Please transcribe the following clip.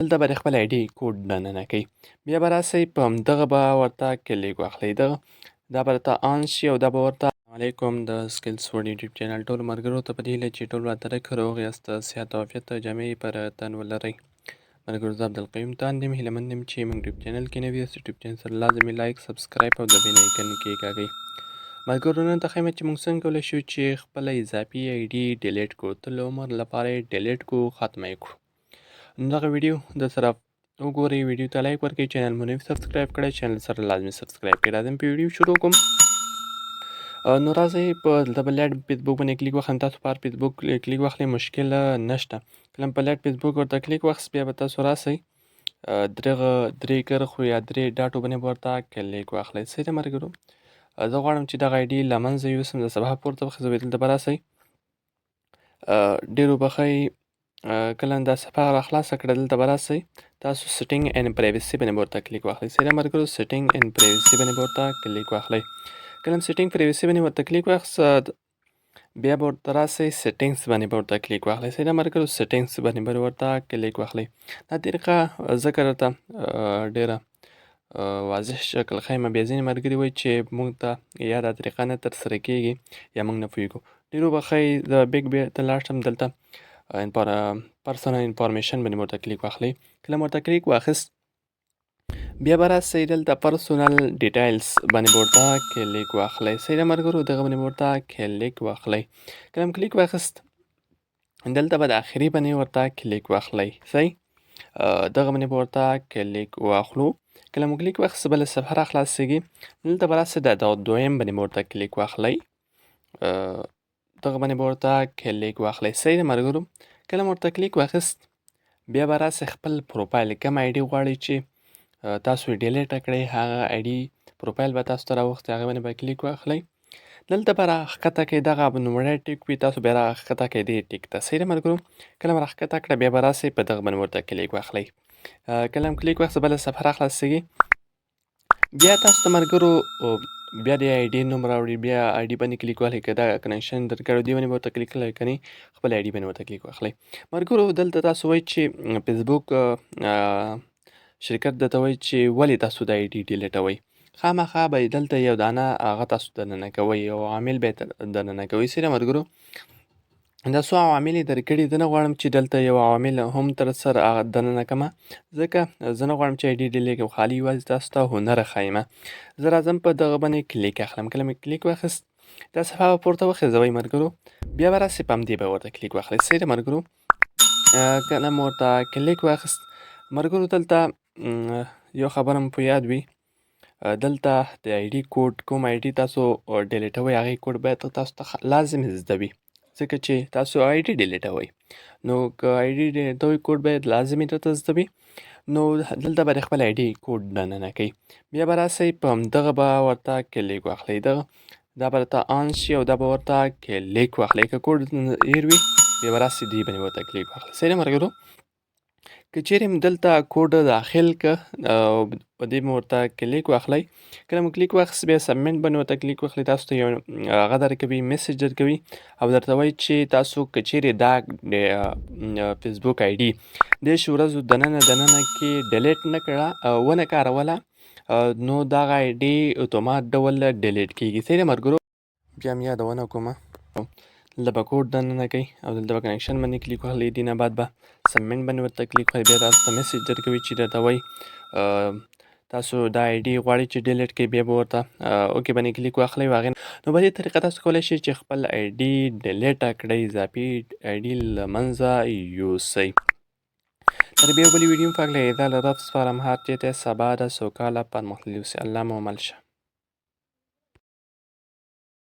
دلته به د خپل آی ډي کوډ دننه کوئ. بیا به راسئ په همدغه به ورته کلیک واخلئ. دا به درته آن شي او دا به ورته السلام علیکم د سکلز وورډ یوټیوب چینل ټولو ملګرو ته په دې هیله چې ټول راتلک روغ یاست، صحت او عافیت جامې پر تن ولرئ. ملګرو زه عبدالقیوم تاند یم، هیله مند یم چې موږ یوټیوب چینل کې نوي یاست یوټیوب چینل سره لازمي لایک، سبسکرایب او د بیل ایکن کېکاږئ. ملګرو نن ته ښیم چې موږ څنګه کولی شو چې خپله اضافي آی ډي ډیلیټ کړو، تل عمر لپاره یې ډیلیټ کړو، ختمه یې کړو. نو دغه ویډیو د سره وګورئ، ویډیو ته لایک ورکړئ، چینل مو نوي سبسکرایب کړئ، چینل سره لازمي سبسکرایب کړئ. راځئ په ویډیو شروع کوم. نو راځئ په دلته به لیډ فیسبوک باندې کلیک واخلئ. تاسو په هر فیسبوک کلیک واخلئ مشکل نشته. کله په لیډ فیسبوک ورته کلیک واخیست بیا به تاسو راسئ دغه درې کرښو یا درې ډاټو باندې به ورته کلیک واخلئ. صحیح ده ملګرو؟ زه غواړم چې دغه آی ډي له منځه یوسم، د صفحه پورته وخیزوئ، دلته به راسئ ډېر وبښئ کله دا صفحه راخلاصه کړه، دلته به راسئ تاسو سیټینګ اینډ پرایوسي باندې به ورته کلیک واخلئ. صحیح ده ملګرو؟ سیټینګ اینډ پرایوسي باندې به ورته کلیک واخلئ. کله هم سیټینګ پرایوسي باندې ورته کلیک واخیست بیا به ورته راسئ سیټینګس باندې به ورته کلیک واخلئ. صحیح ده ملګرو؟ سیټینګس باندې به ورته کلیک واخلئ. دا طریقه ځکه درته ډېره واضح شکل ښیم، بیا ځینې ملګري وایي چې موږ ته یا دا طریقه نه ترسره کېږي یا موږ نه پوهېږو. ډېر وبښئ د بیګ ته لاړ شم، دلته پرسنل انفارمیشن باندې ورته کلیک واخلئ. کله مو ورته کلیک واخیست بیا به راسئ دلته پرسنل ډیټیلز باندې به ورته کلیک واخلئ. صحیح ده ملګرو؟ دغه باندې به ورته کلیک واخلئ. کله مو کلیک واخیست دلته به د آخري باندې ورته کلیک واخلئ. صحیح دغه باندې به ورته کلیک واخلو. کله مو کلیک واخیست بله صفحه راخلاصېږي، دلته به راسئ د دویم باندې به ورته کلیک واخلئ. دغه باندې به ورته کلیک واخلئ. صحیح ده ملګرو؟ کله مو ورته کلیک واخیست بیا به راسئ خپل پروفایل کوم آی ډي غواړئ چې تاسو یې ډیلیټ کړئ، هغه آی ډي پروفایل به تاسو ته راوښتي، هغه باندې به کلیک واخلئ. دلته به راښکته کړئ دغه لومړی ټیک وي، تاسو بیا راښکته کړئ دې ټیک ته. صحیح ده ملګرو؟ کله مو راښکته کړه بیا به راسئ په دغه باندې ورته کلیک واخلئ. کله هم کلیک واخیست بله صفحه راخلاصېږي بیا تاسو ته ملګرو بیا د آی ډي نوم راوړي، بیا آی ډي باندې کلیک واخلئ، که دا کنیکشن در کړی دې باندې به ورته کلیک کړئ، که نه خپل آی ډي باندې ورته کلیک واخلئ. ملګرو دلته تاسو وایئ چې فیسبوک شرکت درته وایي چې ولې تاسو د آی ډي ډیلیټوئ. خامخا به یې دلته یو دانه هغه تاسو دننه کوئ، یو عامل به یې دننه کوئ. صحیح ده ملګرو؟ دا څو عوامل یې درکړي، زه نه غواړم چې دلته یو عوامل هم تر سره دننه کړمه، ځکه زه نه غواړم چې آی ډي ډیلیټ کړم، خالي یوازې تاسو ته هنر ښیمه. زه راځم په دغه باندې کلیک اخلم. کله مې کلیک واخیست دا صفحه به پورته وخیزوئ ملګرو، بیا به راسئ په همدې به ورته کلیک واخلئ. صحیح ده ملګرو؟ کله مو ورته کلیک واخیست ملګرو دلته یو خبره مو په یاد وي، دلته د آی ډي کوډ کوم آی ډي تاسو ډیلیټوئ هغې کوډ باید تاسو ته لازم زده وي، ځکه چې تاسو آی ډي ډیلیټوئ. نو که آی ډي ډیلیټوئ کوډ باید لازمي درته زده وي. نو دلته به د خپل آی ډي کوډ دننه کوئ. بیا به راسئ په همدغه به ورته کلیک واخلئ. دا به درته آن شي او دا به ورته کلیک واخلئ. که کوډ هیر وي بیا به راسئ دې باندې ورته کلیک واخلئ. صحیح ده ملګرو؟ که چیرې مو دلته کوډ داخل که په دې مو ورته کلیک واخلئ. کله مو کلیک واخیست بیا سبمیټ باندې ورته کلیک واخلئ. تاسو ته یو هغه درکوي، میسج درکوي او درته وایي چې تاسو که چیرې دا فیسبوک آی ډي دېرش ورځو دننه کې ډیلیټ نه کړه ونه کاروله نو دغه آی ډي اتومات ډول ډیلیټ کېږي. صحیح ده ملګرو؟ بیا هم یادونه کومه، دلته به کوډ دننه کوئ او دلته به کنیکشن باندې کلیک واخلئ. دې نه بعد به سبمیټ باندې ورته کلیک وکړئ. بیا تاسو ته میسج درکوي چې درته وایي تاسو دا آی ډي غواړئ چې ډیلیټ کړئ، بیا به ورته اوکې باندې کلیک واخلئ. هغې نو په دې طریقه تاسو کولی شئ چې خپل آی ډي ډیلیټ کړئ، اضافي آی ډي له منځه یوسئ. تر بیا بلې ویډیو په هکله اعزاز له رب سپارم، هر چېرته سبا ده سوکاله پرمختللي اوسئ. الله مو مل شه.